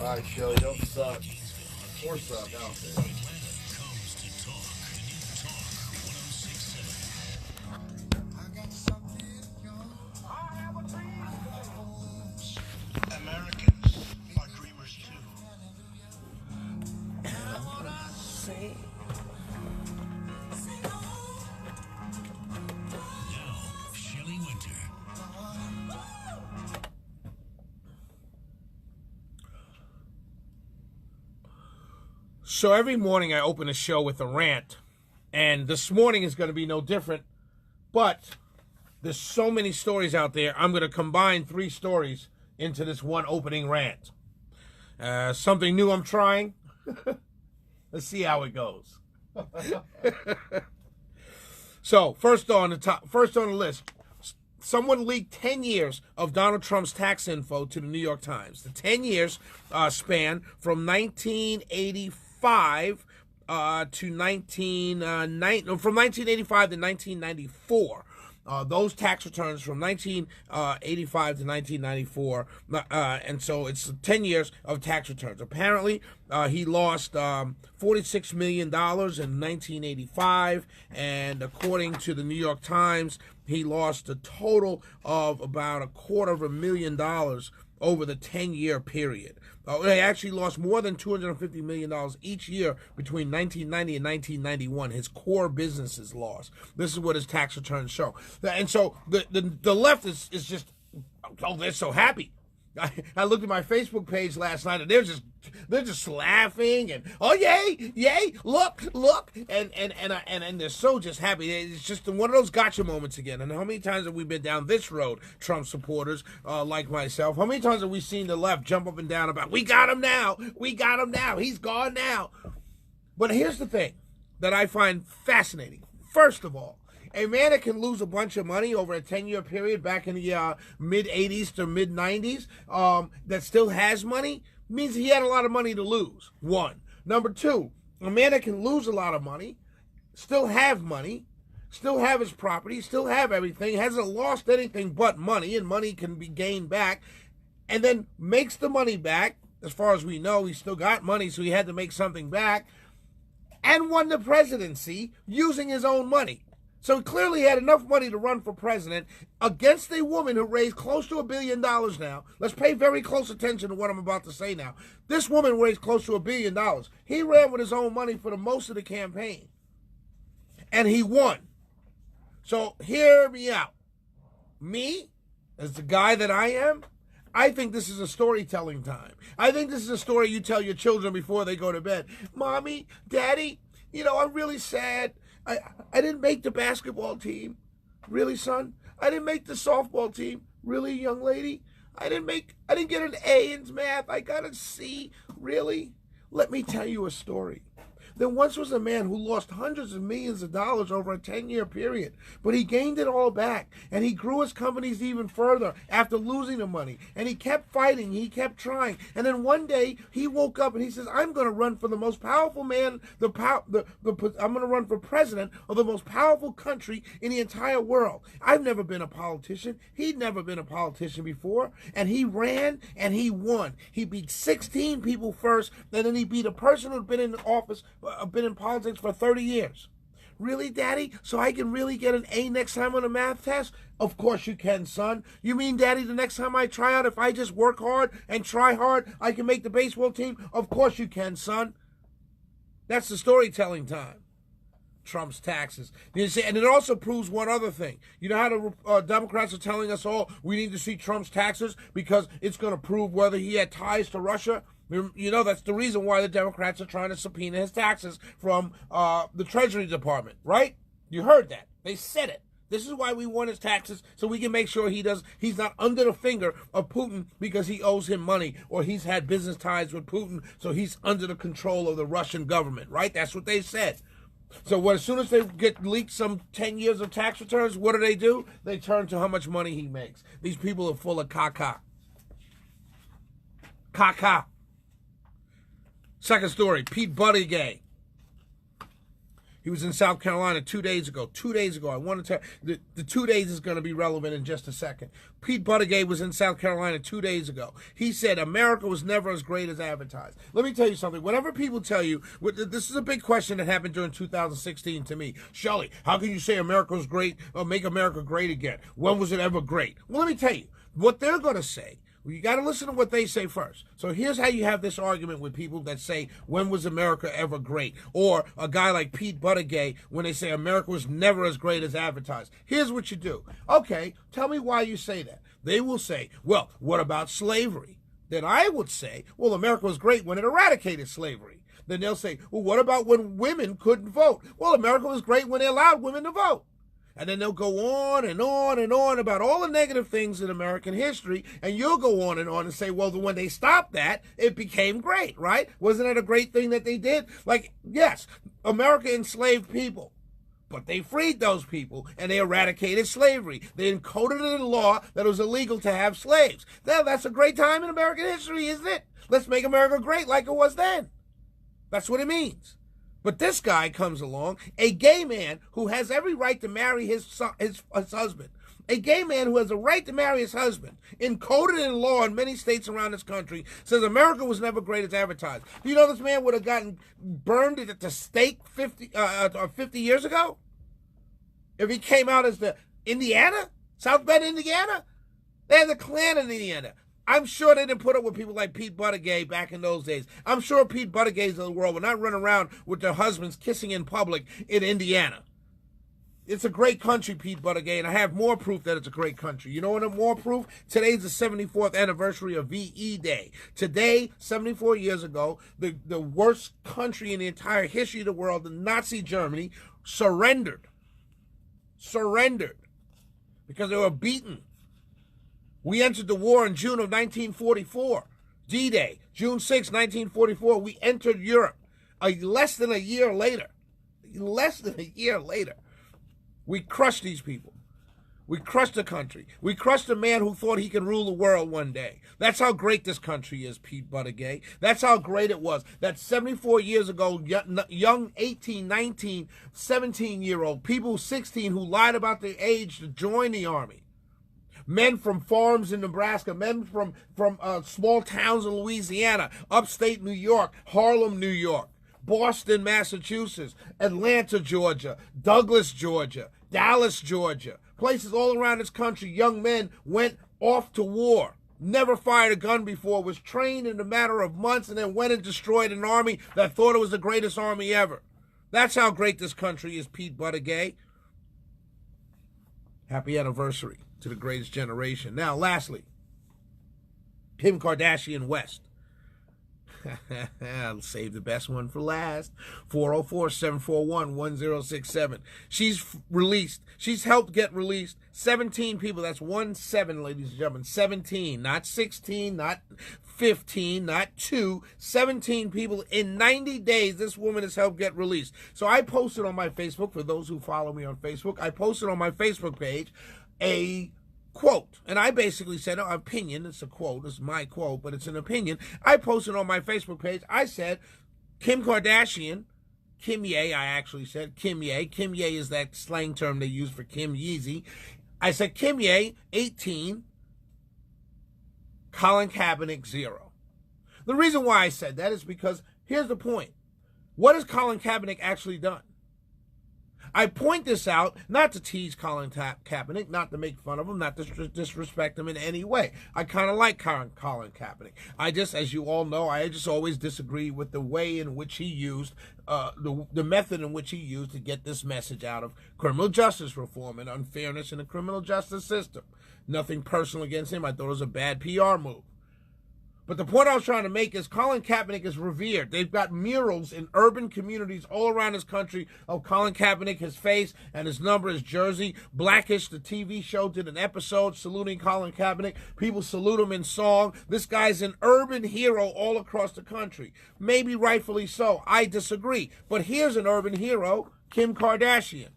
All right, Shelly, don't suck. Or suck, I don't care. Americans are dreamers too. Now, Shelley Winter. So every morning I open a show with a rant, and this morning is going to be no different, but there's so many stories out there, I'm going to combine 3 stories into this one opening rant. Something new I'm trying. Let's see how it goes. So first on the list, someone leaked 10 years of Donald Trump's tax info to the New York Times. The 10 years span from 1985 from 1985 to 1994. Those tax returns from 1985 to 1994, and so it's 10 years of tax returns. Apparently, he lost $46 million in 1985, and according to the New York Times, he lost a total of about $250,000 over the 10-year period. They actually lost more than $250 million each year between 1990 and 1991. His core businesses lost. This is what his tax returns show. And so the left is just, oh, they're so happy. I looked at my Facebook page last night, and they're just laughing and, oh, yay, look, and they're so just happy. It's just one of those gotcha moments again. And how many times have we been down this road, Trump supporters like myself? How many times have we seen the left jump up and down about, we got him now, he's gone now? But here's the thing that I find fascinating. First of all, a man that can lose a bunch of money over a 10-year period back in the mid-'80s to mid-'90s that still has money means he had a lot of money to lose, one. Number two, a man that can lose a lot of money, still have his property, still have everything, hasn't lost anything but money, and money can be gained back, and then makes the money back. As far as we know, he still got money, so he had to make something back, and won the presidency using his own money. So clearly he had enough money to run for president against a woman who raised close to $1 billion now. Let's pay very close attention to what I'm about to say now. This woman raised close to $1 billion. He ran with his own money for the most of the campaign. And he won. So hear me out. Me, as the guy that I am, I think this is a storytelling time. I think this is a story you tell your children before they go to bed. Mommy, Daddy, I'm really sad. I didn't make the basketball team. Really, son? I didn't make the softball team. Really, young lady? I didn't get an A in math. I got a C. Really? Let me tell you a story. There once was a man who lost hundreds of millions of dollars over a 10-year period, but he gained it all back, and he grew his companies even further after losing the money, and he kept fighting, he kept trying, and then one day he woke up and he says, I'm going to run for the most powerful man, I'm going to run for president of the most powerful country in the entire world. I've never been a politician. He'd never been a politician before, and he ran and he won. He beat 16 people first, and then he beat a person who'd been in office, been in politics for 30 years. Really, Daddy? So I can really get an A next time on a math test? Of course you can, son. You mean, Daddy, the next time I try out, if I just work hard and try hard, I can make the baseball team? Of course you can, son. That's the storytelling time. Trump's taxes. And it also proves one other thing. You know how the Democrats are telling us all we need to see Trump's taxes because it's going to prove whether he had ties to Russia? That's the reason why the Democrats are trying to subpoena his taxes from the Treasury Department, right? You heard that. They said it. This is why we want his taxes, so we can make sure he's not under the finger of Putin because he owes him money or he's had business ties with Putin, so he's under the control of the Russian government, right? That's what they said. So as soon as they get leaked some 10 years of tax returns, what do? They turn to how much money he makes. These people are full of caca. Second story, Pete Buttigieg. He was in South Carolina 2 days ago. 2 days ago. I want to tell you, the 2 days is going to be relevant in just a second. Pete Buttigieg was in South Carolina 2 days ago. He said America was never as great as advertised. Let me tell you something. Whenever people tell you, this is a big question that happened during 2016 to me. Shelley, how can you say America was great or make America great again? When was it ever great? Well, let me tell you. What they're going to say, you got to listen to what they say first. So here's how you have this argument with people that say, when was America ever great? Or a guy like Pete Buttigieg, when they say America was never as great as advertised. Here's what you do. Okay, tell me why you say that. They will say, well, what about slavery? Then I would say, well, America was great when it eradicated slavery. Then they'll say, well, what about when women couldn't vote? Well, America was great when they allowed women to vote. And then they'll go on and on and on about all the negative things in American history, and you'll go on and say, well, when they stopped that, it became great, right? Wasn't it a great thing that they did? Like, yes, America enslaved people, but they freed those people, and they eradicated slavery. They encoded it in law that it was illegal to have slaves. Now, that's a great time in American history, isn't it? Let's make America great like it was then. That's what it means. But this guy comes along, a gay man who has every right to marry his husband. A gay man who has a right to marry his husband, encoded in law in many states around this country, says America was never great as advertised. Do you know this man would have gotten burned at the stake 50 years ago? If he came out as the Indiana? South Bend, Indiana? They had the Klan in Indiana. I'm sure they didn't put up with people like Pete Buttigieg back in those days. I'm sure Pete Buttigieg of the world would not run around with their husbands kissing in public in Indiana. It's a great country, Pete Buttigieg, and I have more proof that it's a great country. You know what more proof? Today's the 74th anniversary of VE Day. Today, 74 years ago, the worst country in the entire history of the world, the Nazi Germany, surrendered. Surrendered. Because they were beaten. We entered the war in June of 1944. D-Day, June 6, 1944, we entered Europe. Less than a year later, we crushed these people. We crushed the country. We crushed a man who thought he could rule the world one day. That's how great this country is, Pete Buttigieg. That's how great it was. That 74 years ago, young 18, 19, 17-year-old, people 16 who lied about their age to join the Army. Men from farms in Nebraska, men from small towns in Louisiana, upstate New York, Harlem, New York, Boston, Massachusetts, Atlanta, Georgia, Douglas, Georgia, Dallas, Georgia, places all around this country. Young men went off to war, never fired a gun before, was trained in a matter of months, and then went and destroyed an army that thought it was the greatest army ever. That's how great this country is, Pete Buttigieg. Happy anniversary to the greatest generation. Now, lastly, Kim Kardashian West. I'll save the best one for last. 404-741-1067. She's released. She's helped get released 17 people. That's 17, ladies and gentlemen. 17, not 16, not 15, not 2. 17 people in 90 days. This woman has helped get released. So I posted on my Facebook, for those who follow me on Facebook, I posted on my Facebook page a quote, and I basically said, an opinion, it's a quote, it's my quote, but it's an opinion. I posted on my Facebook page, I said, Kim Kardashian, Kim Ye, I actually said, Kim Ye is that slang term they use for Kim Yeezy. I said, Kim Ye, 18, Colin Kaepernick, 0. The reason why I said that is because, here's the point, what has Colin Kaepernick actually done? I point this out not to tease Colin Kaepernick, not to make fun of him, not to disrespect him in any way. I kind of like Colin Kaepernick. I just, as you all know, I just always disagree with the way in which he used, the method in which he used to get this message out of criminal justice reform and unfairness in the criminal justice system. Nothing personal against him. I thought it was a bad PR move. But the point I was trying to make is Colin Kaepernick is revered. They've got murals in urban communities all around this country of Colin Kaepernick, his face and his number, his jersey. Blackish, the TV show, did an episode saluting Colin Kaepernick. People salute him in song. This guy's an urban hero all across the country. Maybe rightfully so. I disagree. But here's an urban hero, Kim Kardashian.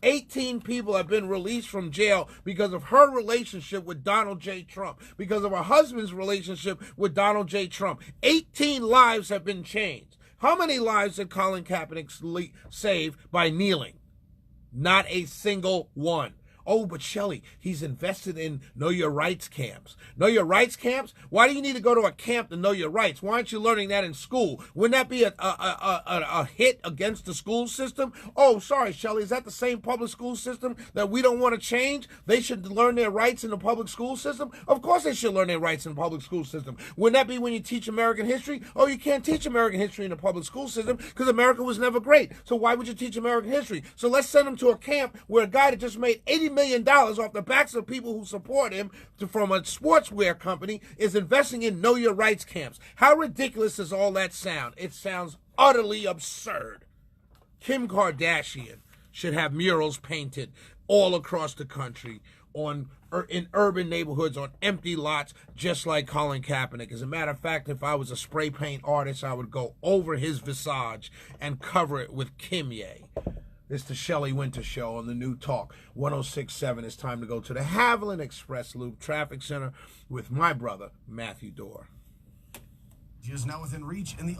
18 people have been released from jail because of her relationship with Donald J. Trump, because of her husband's relationship with Donald J. Trump. 18 lives have been changed. How many lives did Colin Kaepernick save by kneeling? Not a single one. Oh, but Shelley, he's invested in Know Your Rights camps. Know Your Rights camps? Why do you need to go to a camp to know your rights? Why aren't you learning that in school? Wouldn't that be a hit against the school system? Oh, sorry, Shelley, is that the same public school system that we don't want to change? They should learn their rights in the public school system? Of course they should learn their rights in the public school system. Wouldn't that be when you teach American history? Oh, you can't teach American history in the public school system because America was never great. So why would you teach American history? So let's send them to a camp where a guy that just made $80 million off the backs of people who support him from a sportswear company is investing in Know Your Rights camps. How ridiculous does all that sound? It sounds utterly absurd. Kim Kardashian should have murals painted all across the country in urban neighborhoods on empty lots, just like Colin Kaepernick. As a matter of fact, if I was a spray paint artist, I would go over his visage and cover it with Kimye. It's the Shelley Winter Show on the New Talk 106.7. It's time to go to the Haviland Express Loop Traffic Center with my brother, Matthew Dorr. He is now within reach in the